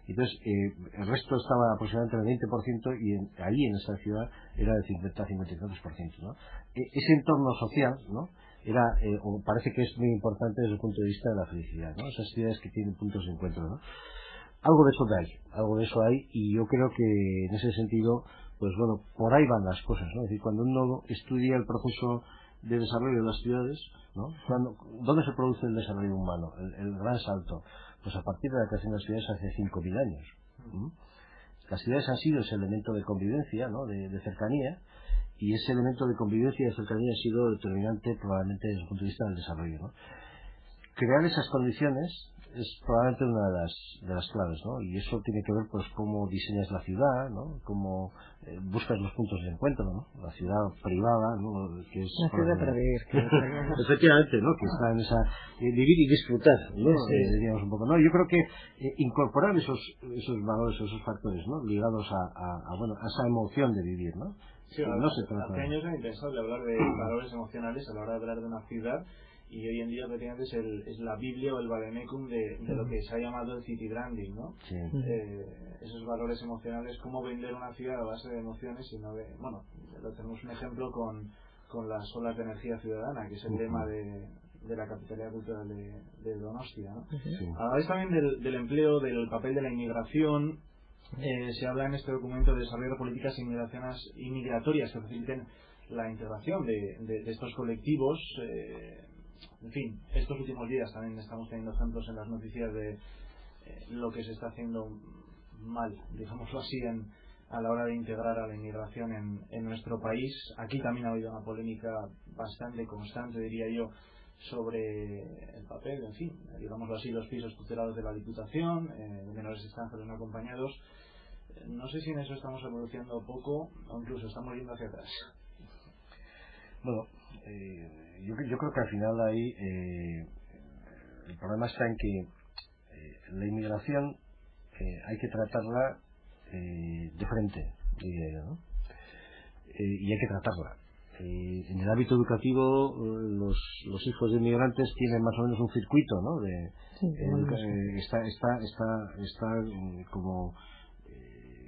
[SPEAKER 2] Entonces, el resto estaba aproximadamente en el 20% y ahí en esa ciudad era del 50-53%, ¿no? Ese entorno social, ¿no? O parece que es muy importante desde el punto de vista de la felicidad, ¿no? Esas ciudades que tienen puntos de encuentro, ¿no? Algo de eso hay, y yo creo que en ese sentido, pues bueno, por ahí van las cosas, ¿no? Es decir, cuando uno estudia el proceso de desarrollo de las ciudades, ¿no? ¿Dónde se produce el desarrollo humano? El gran salto. Pues a partir de la creación de las ciudades hace 5.000 años. Las ciudades han sido ese elemento de convivencia, ¿no? de cercanía, y ese elemento de convivencia y de cercanía ha sido determinante probablemente desde el punto de vista del desarrollo, ¿no? Crear esas condiciones es probablemente una de las claves, ¿no? Y eso tiene que ver pues cómo diseñas la ciudad, ¿no? Cómo buscas los puntos de encuentro, ¿no? La ciudad privada, ¿no? Que es
[SPEAKER 3] la ciudad para vivir,
[SPEAKER 2] efectivamente, ¿no? Que está en esa vivir y disfrutar, ¿no? Diríamos un poco, ¿no? Yo creo que incorporar esos valores, esos factores, ¿no? Ligados a esa emoción de vivir, ¿no?
[SPEAKER 4] Sí,
[SPEAKER 2] no se trata.
[SPEAKER 4] Hace años era impensable hablar de valores emocionales a la hora de hablar de una ciudad. Y hoy en día prácticamente es la Biblia o el vademecum de lo que se ha llamado el city branding, ¿no?
[SPEAKER 2] Sí.
[SPEAKER 4] Esos valores emocionales, cómo vender una ciudad a base de emociones y no de... Bueno, tenemos un ejemplo con las olas de energía ciudadana, que es el lema de la capitalidad cultural de Donostia, ¿no?
[SPEAKER 2] Sí.
[SPEAKER 4] Habláis también del empleo, del papel de la inmigración. Se habla en este documento de desarrollo de políticas inmigratorias que faciliten la integración de estos colectivos. En fin, estos últimos días también estamos teniendo ejemplos en las noticias de lo que se está haciendo mal, digámoslo así, a la hora de integrar a la inmigración en nuestro país. Aquí también ha habido una polémica bastante constante, diría yo, sobre el papel, en fin, digámoslo así, los pisos tutelados de la Diputación, de menores extranjeros no acompañados. No sé si en eso estamos evolucionando poco o incluso estamos yendo hacia atrás.
[SPEAKER 2] Bueno, yo creo que al final ahí el problema está en que la inmigración hay que tratarla de frente, diría yo, ¿no? Y hay que tratarla. En el ámbito educativo, los hijos de inmigrantes tienen más o menos un circuito, ¿no? Está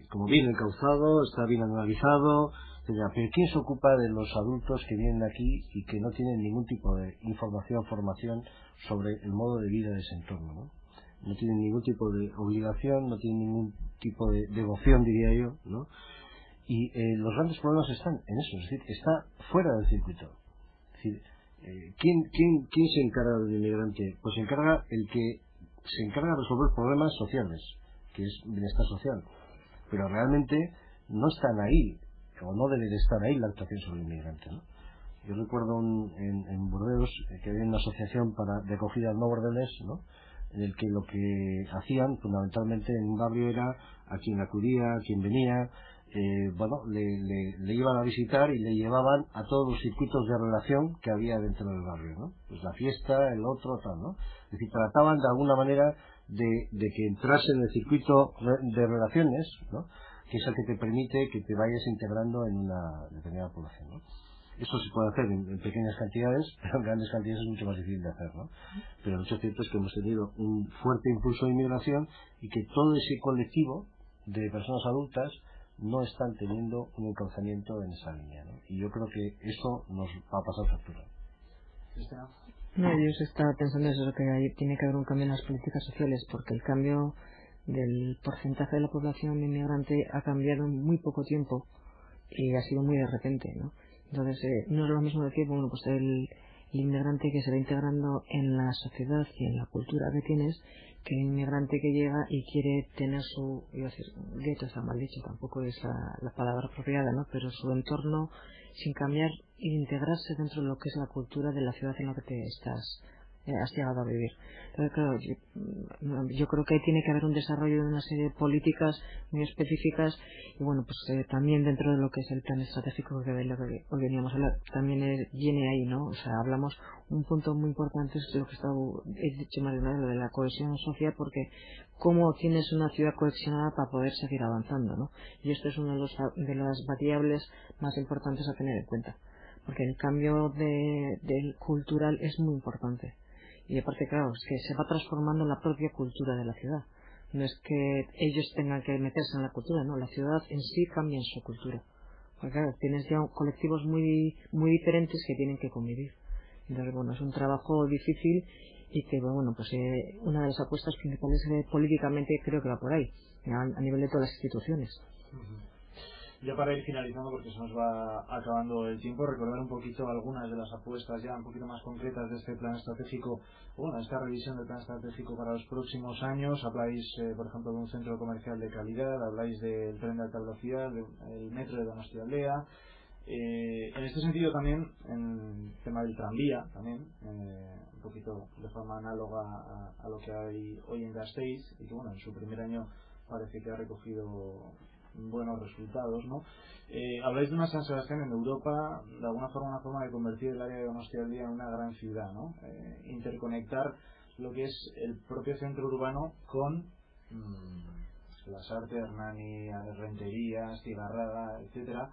[SPEAKER 2] como bien encauzado, está bien analizado. Pero ¿quién se ocupa de los adultos que vienen aquí y que no tienen ningún tipo de información, formación sobre el modo de vida de ese entorno, ¿no? No tienen ningún tipo de obligación, no tienen ningún tipo de devoción, diría yo, ¿no? Y los grandes problemas están en eso, es decir, está fuera del circuito. Es decir, ¿quién se encarga del inmigrante? Pues se encarga el que se encarga de resolver problemas sociales, que es bienestar social. Pero realmente no están ahí, o no debe de estar ahí la actuación sobre el inmigrante, ¿no? Yo recuerdo en Burdeos que había una asociación de acogida no bordelés, ¿no? En el que lo que hacían fundamentalmente en un barrio era a quien acudía, a quien venía, le iban a visitar y le llevaban a todos los circuitos de relación que había dentro del barrio, ¿no? Pues la fiesta, el otro, tal, ¿no? Es decir, trataban de alguna manera de que entrase en el circuito de relaciones, ¿no? Que es el que te permite que te vayas integrando en una determinada población, ¿no? Eso se puede hacer en pequeñas cantidades, pero en grandes cantidades es mucho más difícil de hacer, ¿no? Pero lo cierto es que hemos tenido un fuerte impulso de inmigración y que todo ese colectivo de personas adultas no están teniendo un encauzamiento en esa línea, ¿no? Y yo creo que eso nos va a pasar factura.
[SPEAKER 3] No, yo estaba pensando eso, que ahí tiene que haber un cambio en las políticas sociales, porque el cambio del porcentaje de la población inmigrante ha cambiado en muy poco tiempo y ha sido muy de repente, ¿no? Entonces no es lo mismo decir, bueno, pues el inmigrante que se va integrando en la sociedad y en la cultura que tienes, que el inmigrante que llega y quiere tener su, iba a decir, gueto, está mal dicho, tampoco es la palabra apropiada, ¿no? Pero su entorno sin cambiar e integrarse dentro de lo que es la cultura de la ciudad en la que te estás has llegado a vivir. Entonces, claro, yo creo que tiene que haber un desarrollo de una serie de políticas muy específicas y bueno, pues también dentro de lo que es el plan estratégico que hoy veníamos a hablar, también viene ahí, ¿no? O sea, hablamos, un punto muy importante es lo que he dicho más de una vez, lo de la cohesión social, porque cómo tienes una ciudad cohesionada para poder seguir avanzando, ¿no? Y esto es una de las variables más importantes a tener en cuenta, porque el cambio del cultural es muy importante. Y aparte, claro, es que se va transformando la propia cultura de la ciudad. No es que ellos tengan que meterse en la cultura, no, la ciudad en sí cambia en su cultura. Porque claro, tienes ya colectivos muy, muy diferentes que tienen que convivir. Entonces, bueno, es un trabajo difícil y que, bueno, pues una de las apuestas principales políticamente creo que va por ahí, a nivel de todas las instituciones.
[SPEAKER 4] Ya para ir finalizando, porque se nos va acabando el tiempo, recordar un poquito algunas de las apuestas ya un poquito más concretas de este plan estratégico, bueno, esta revisión del plan estratégico para los próximos años. Habláis, por ejemplo, de un centro comercial de calidad, habláis del tren de alta velocidad, del metro de Donostialdea. En este sentido también, en el tema del tranvía, también, un poquito de forma análoga a lo que hay hoy en Gasteiz, y que bueno, en su primer año parece que ha recogido buenos resultados, ¿no? Habláis de una San Sebastián en Europa, de alguna forma una forma de convertir el área de Donostialdea en una gran ciudad, ¿no? Interconectar lo que es el propio centro urbano con Lasarte, Hernani, Rentería, Stigarrada, etcétera.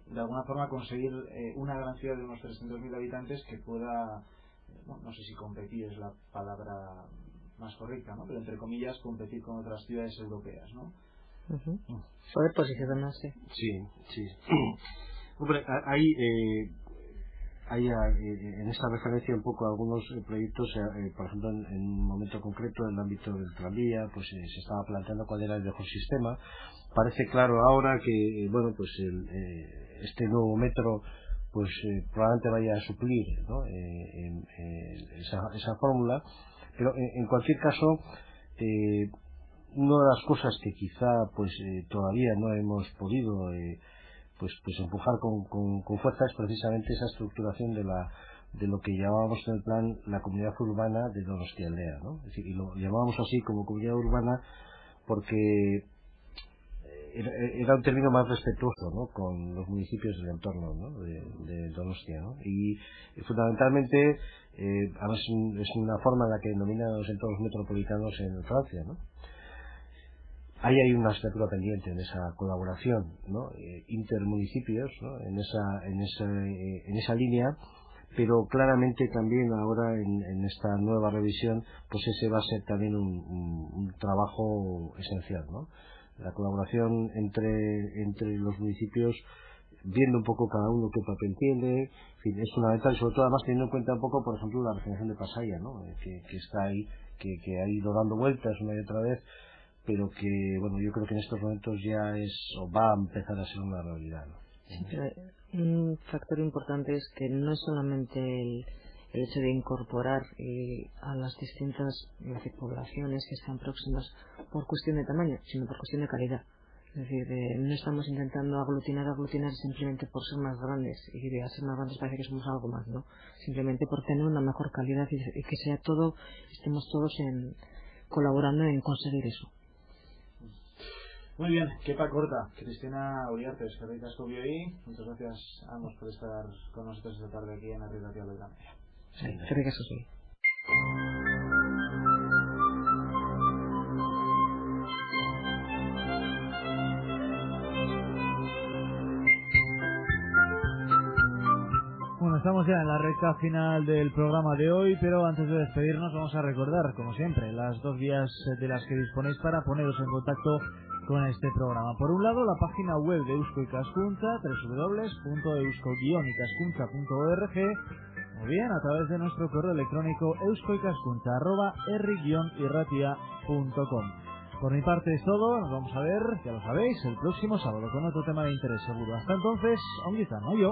[SPEAKER 4] De alguna forma conseguir una gran ciudad de unos 300.000 habitantes que pueda, no sé si competir es la palabra más correcta, ¿no? Pero entre comillas competir con otras ciudades europeas, ¿no?
[SPEAKER 3] Poder posicionarse.
[SPEAKER 2] Sí. Hombre, hay en esta referencia un poco a algunos proyectos, por ejemplo, en un momento concreto en el ámbito del tranvía, pues se estaba planteando cuál era el mejor sistema. Parece claro ahora que, bueno, pues este nuevo metro pues probablemente vaya a suplir, ¿no? Esa fórmula, pero en cualquier caso, una de las cosas que quizá pues todavía no hemos podido pues empujar con fuerza es precisamente esa estructuración de lo que llamábamos en el plan la comunidad urbana de Donostialdea, ¿no? Es decir, y lo llamábamos así como comunidad urbana porque era un término más respetuoso, ¿no? Con los municipios del entorno, ¿no? de Donostia, ¿no? Y fundamentalmente además es una forma en la que denominan los entornos metropolitanos en Francia, ¿no? Ahí hay una asignatura pendiente en esa colaboración, ¿no? Intermunicipios, ¿no? en esa línea, pero claramente también ahora en esta nueva revisión pues ese va a ser también un trabajo esencial, ¿no? La colaboración entre los municipios, viendo un poco cada uno qué papel tiene, en fin, es fundamental, y sobre todo además teniendo en cuenta un poco, por ejemplo, la regeneración de Pasaia, ¿no? Que está ahí, que ha ido dando vueltas una y otra vez, pero que, bueno, yo creo que en estos momentos ya es, o va a empezar a ser una realidad, ¿no?
[SPEAKER 3] Sí, pero un factor importante es que no es solamente el hecho de incorporar a las distintas poblaciones que están próximas por cuestión de tamaño, sino por cuestión de calidad. Es decir, no estamos intentando aglutinar simplemente por ser más grandes, y de ser más grandes parece que somos algo más, ¿no? Simplemente por tener una mejor calidad y que sea todo, estemos todos colaborando en conseguir eso.
[SPEAKER 4] Muy bien, quepa corta. Cristina Uriarte, eskerrik asko bioi. Muchas gracias a ambos por estar con nosotros esta tarde aquí en la Irratia de la Media.
[SPEAKER 3] Eskerrik asko zuri.
[SPEAKER 1] Bueno, estamos ya en la recta final del programa de hoy, pero antes de despedirnos vamos a recordar, como siempre, las dos vías de las que disponéis para poneros en contacto con este programa. Por un lado, la página web de Eusko Ikaskuntza, www.eusko-ikaskuntza.org, o bien a través de nuestro correo electrónico euskoikaskuntza@herri-irratia.com. Por mi parte es todo, nos vamos a ver, ya lo sabéis, el próximo sábado con otro tema de interés seguro. Hasta entonces, ongi izan, yo.